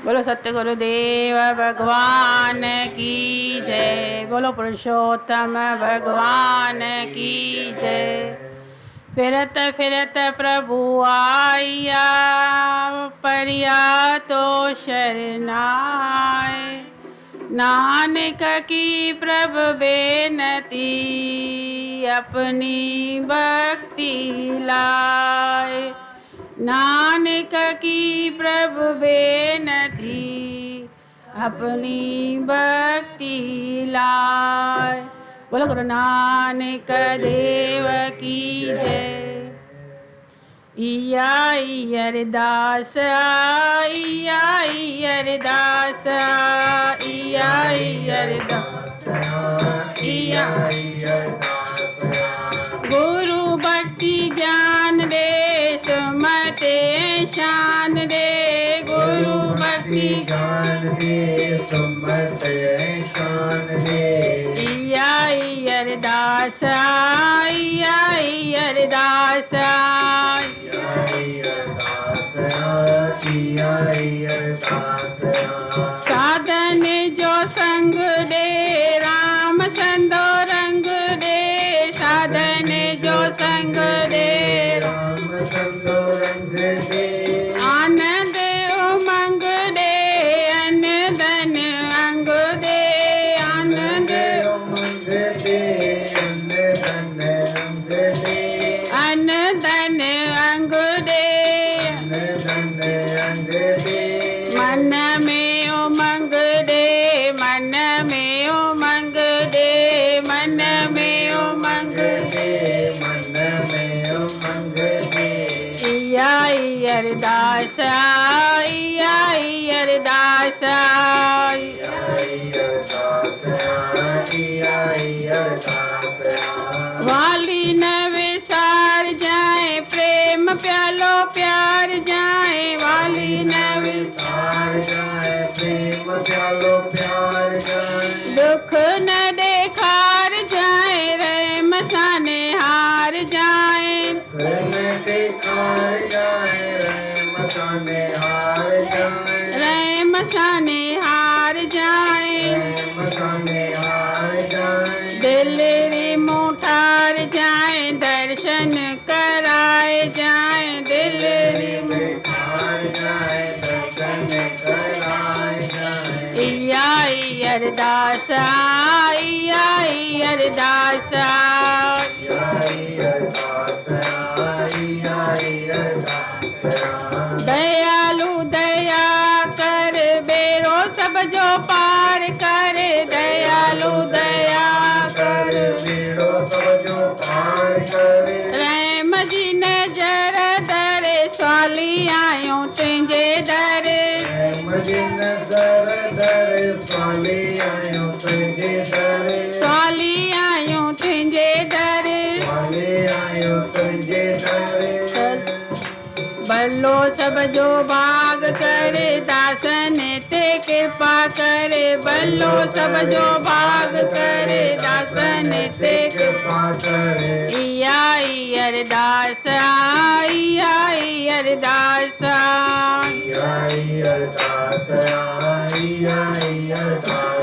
बोलो सत्य गुरुदेव भगवान की जय। बोलो पुरुषोत्तम भगवान की जय। फिरत फिरत प्रभु आया, परिया तो शरनाय। नानक की प्रभु बेनती, अपनी भक्ति लाए। नानक की प्रभु बेनती, अपनी भक्ति लाए। बोलो गुरु नानक देव की जय। इया अरदास इया अरदास इया अरदास इया। गुरु भक्ति ज्ञान दे, सुमते शान दे। गुरु भक्ति ज्ञान दे, सुमते शान दे। इया अरदास इया अरदास। साधन जो संग दे, राम संदो रंग दे। साधन जो संग दे, राम संदो रंग दे। आनंद उमंग दे, अन्न धन अंग दे। आनंद उमंग दे, अन्न धन अंग दे। अन्न धन अंग दे, अन्न धन अंग दे। मन में उमंग दे, मन में उमंग दे। मन में उमंग दे, मन में उमंग दे। इया अरदास इया अरदास इया अरदास। वाली न विसार जाए, प्रेम प्यालो प्यार जाए। वाली न विसार जाए, प्रेम प्यालो प्यार जाए। दुख न देखार जाए, रहम साने हार जाए। दुख न देखार जाए, रहम साने हार जाए। रहम साने हार जाए, रहम साने हार जाए। दिल री मुठार जाए, दर्शन कराए जाए। दिल री मुठार जाए, दर्शन कराए जाए। इया अरदास इया अरदास इया अरदास। दयालु दया कर, बेरो सब जो पार कर। दयालु दया कर, बेरो सब जो पार कर। रहम जी नजर दर, स्वाली आयो तुझे दर। रहम जी नजर दर, स्वाली आयो तुझे दर। स्वाली आयो तुझे दर, स्वाली आयो तुझे दर। भलो सब जो भाग करे, दासन ते कृपा करे। भलो सब जो भाग करे, दासन ते कृपा करे। इया अरदास इया अरदास इया अरदास इया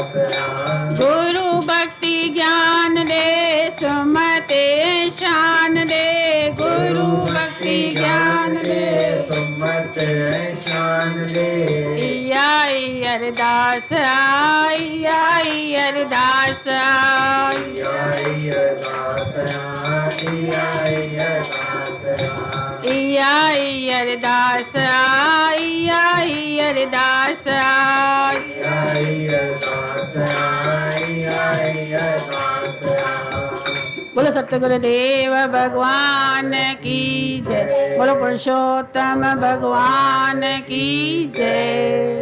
अरदास। गुरु भक्ति ज्ञान दे, सुमते शान दे। गुरु भक्ति ज्ञान दे, सुमते शान दे। इया अरदास इया अरदास इया अरदास इया अरदास। इया अरदास इया अरदास इया अरदास। बोलो सत्य गुरुदेव भगवान की जय। बोलो पुरुषोत्तम भगवान की जय।